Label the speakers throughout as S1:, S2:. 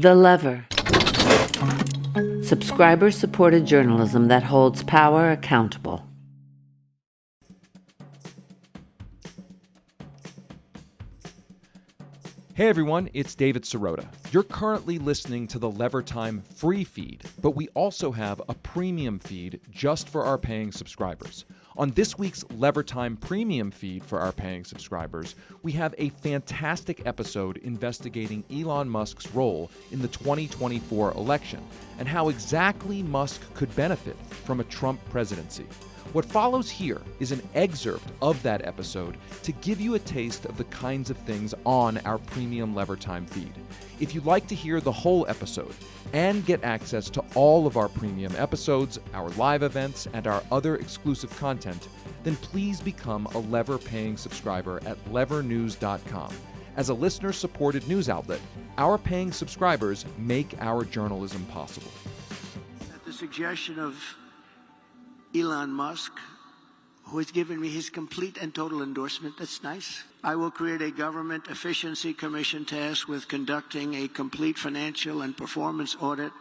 S1: The Lever. Subscriber-supported journalism that holds power accountable.
S2: Hey everyone, it's David Sirota. You're currently listening to the Lever Time free feed, but we also have a premium feed just for our paying subscribers. On this week's Lever Time premium feed for our paying subscribers, we have a fantastic episode investigating Elon Musk's role in the 2024 election and how exactly Musk could benefit from a Trump presidency. What follows here is an excerpt of that episode to give you a taste of the kinds of things on our premium Lever Time feed. If you'd like to hear the whole episode and get access to all of our premium episodes, our live events, and our other exclusive content, then please become a Lever paying subscriber at levernews.com. As a listener-supported news outlet, our paying subscribers make our journalism possible.
S3: At the suggestion of Elon Musk, who has given me his complete and total endorsement. That's nice. I will create a government efficiency commission tasked with conducting a complete financial and performance audit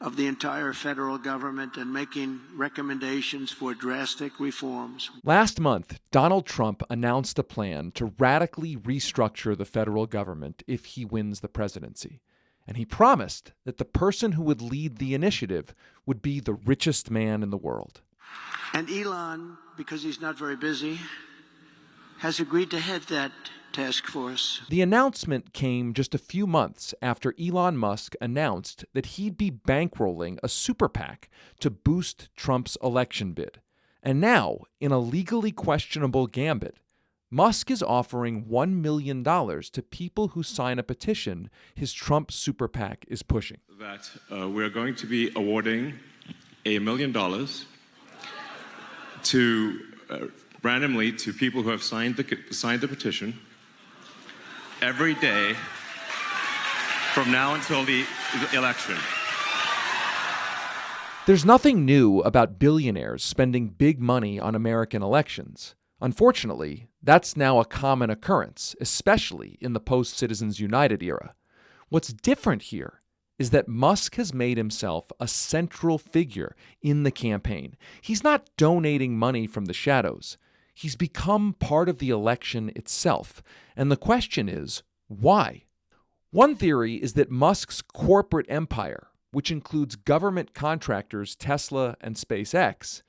S3: of the entire federal government and making recommendations for drastic reforms.
S2: Last month, Donald Trump announced a plan to radically restructure the federal government if he wins the presidency. And he promised that the person who would lead the initiative would be the richest man in the world.
S3: And Elon, because he's not very busy, has agreed to head that task force.
S2: The announcement came just a few months after Elon Musk announced that he'd be bankrolling a super PAC to boost Trump's election bid. And now, in a legally questionable gambit, Musk is offering $1 million to people who sign a petition his Trump super PAC is pushing.
S4: That we're going to be awarding $1 million to randomly to people who have signed the petition every day from now until the election.
S2: There's nothing new about billionaires spending big money on American elections. Unfortunately, that's now a common occurrence, especially in the post-Citizens United era. What's different here is that Musk has made himself a central figure in the campaign. He's not donating money from the shadows. He's become part of the election itself. And the question is, why? One theory is that Musk's corporate empire, which includes government contractors Tesla and SpaceX,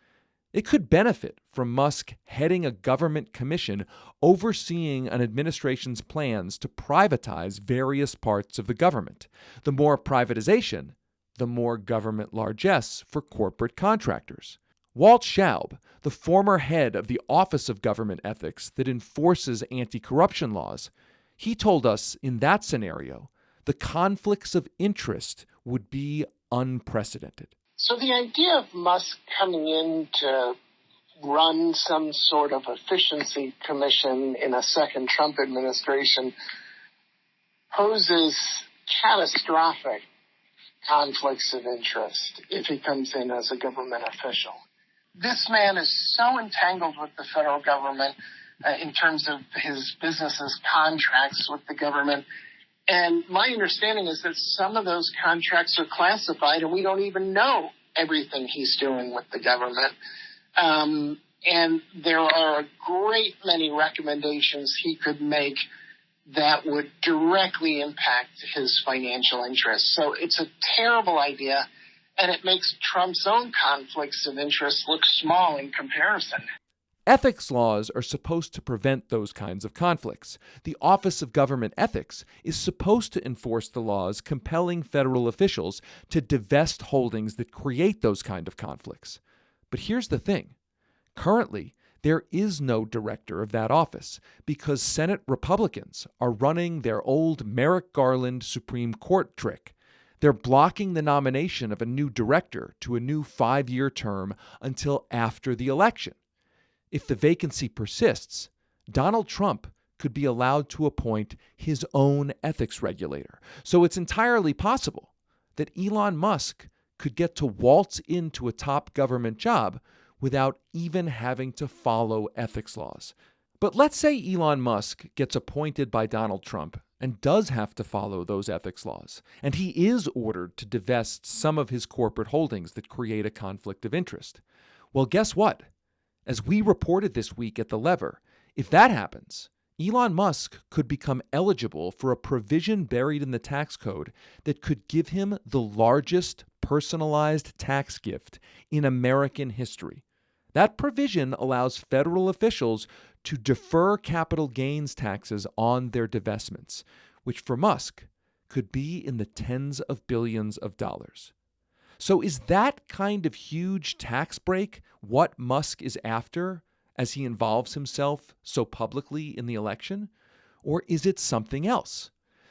S2: it could benefit from Musk heading a government commission overseeing an administration's plans to privatize various parts of the government. The more privatization, the more government largesse for corporate contractors. Walt Schaub, the former head of the Office of Government Ethics that enforces anti-corruption laws, he told us in that scenario, the conflicts of interest would be unprecedented.
S5: So the idea of Musk coming in to run some sort of efficiency commission in a second Trump administration poses catastrophic conflicts of interest if he comes in as a government official. This man is so entangled with the federal government in terms of his business's contracts with the government. And my understanding is that some of those contracts are classified and we don't even know everything he's doing with the government. And there are a great many recommendations he could make that would directly impact his financial interests. So it's a terrible idea, and it makes Trump's own conflicts of interest look small in comparison.
S2: Ethics laws are supposed to prevent those kinds of conflicts. The Office of Government Ethics is supposed to enforce the laws compelling federal officials to divest holdings that create those kind of conflicts. But here's the thing. Currently, there is no director of that office because Senate Republicans are running their old Merrick Garland Supreme Court trick. They're blocking the nomination of a new director to a new 5-year term until after the election. If the vacancy persists, Donald Trump could be allowed to appoint his own ethics regulator. So it's entirely possible that Elon Musk could get to waltz into a top government job without even having to follow ethics laws. But let's say Elon Musk gets appointed by Donald Trump and does have to follow those ethics laws. And he is ordered to divest some of his corporate holdings that create a conflict of interest. Well, guess what? As we reported this week at The Lever, if that happens, Elon Musk could become eligible for a provision buried in the tax code that could give him the largest personalized tax gift in American history. That provision allows federal officials to defer capital gains taxes on their divestments, which for Musk could be in the tens of billions of dollars. So is that kind of huge tax break what Musk is after as he involves himself so publicly in the election? Or is it something else?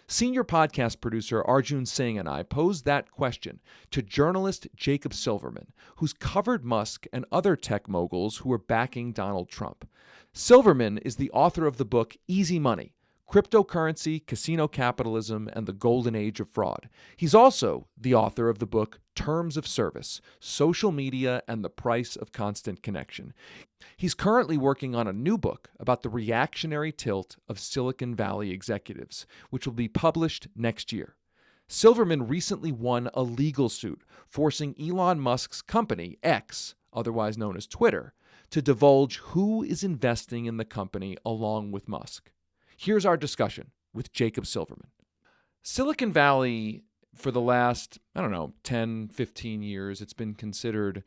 S2: Senior podcast producer Arjun Singh and I posed that question to journalist Jacob Silverman, who's covered Musk and other tech moguls who are backing Donald Trump. Silverman is the author of the book Easy Money: Cryptocurrency, Casino Capitalism, and the Golden Age of Fraud. He's also the author of the book Terms of Service: Social Media and the Price of Constant Connection. He's currently working on a new book about the reactionary tilt of Silicon Valley executives, which will be published next year. Silverman recently won a legal suit forcing Elon Musk's company, X, otherwise known as Twitter, to divulge who is investing in the company along with Musk. Here's our discussion with Jacob Silverman. Silicon Valley, for the last, 10, 15 years, it's been considered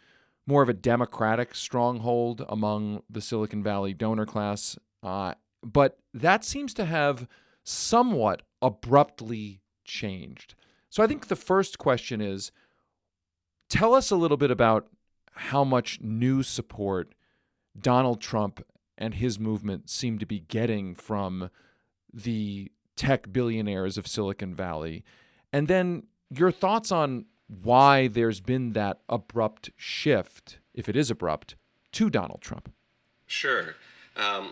S2: more of a Democratic stronghold among the Silicon Valley donor class. But that seems to have somewhat abruptly changed. So I think the first question is, tell us a little bit about how much new support Donald Trump and his movement seem to be getting from the tech billionaires of Silicon Valley. And then your thoughts on why there's been that abrupt shift, if it is abrupt, to Donald Trump.
S6: Sure. I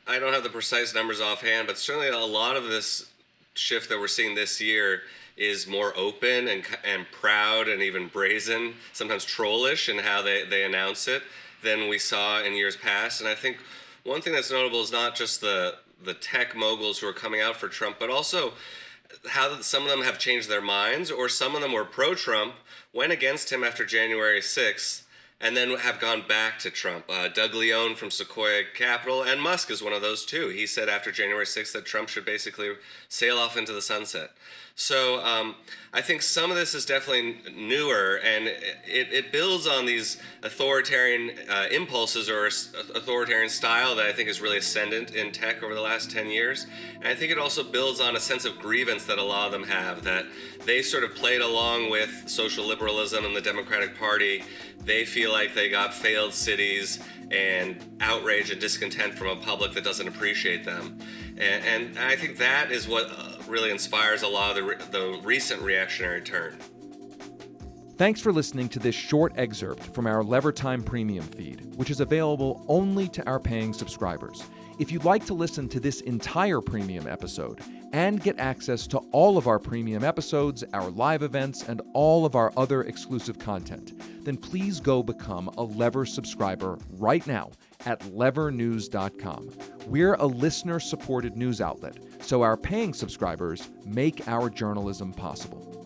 S6: don't have the precise numbers offhand, but certainly a lot of this shift that we're seeing this year is more open and proud and even brazen, sometimes trollish in how they announce it than we saw in years past. And I think one thing that's notable is not just the tech moguls who are coming out for Trump, but also how some of them have changed their minds, or some of them were pro-Trump, went against him after January 6th, and then have gone back to Trump. Doug Leone from Sequoia Capital, and Musk is one of those too. He said after January 6th that Trump should basically sail off into the sunset. So I think some of this is definitely newer, and it builds on these authoritarian impulses or authoritarian style that I think is really ascendant in tech over the last 10 years. And I think it also builds on a sense of grievance that a lot of them have, that they sort of played along with social liberalism and the Democratic Party. They feel like they got failed cities and outrage and discontent from a public that doesn't appreciate them. And I think that is what really inspires a lot of the recent reactionary turn.
S2: Thanks for listening to this short excerpt from our Levertime Premium feed, which is available only to our paying subscribers. If you'd like to listen to this entire premium episode and get access to all of our premium episodes, our live events, and all of our other exclusive content, then please go become a Lever subscriber right now at levernews.com. We're a listener-supported news outlet, so our paying subscribers make our journalism possible.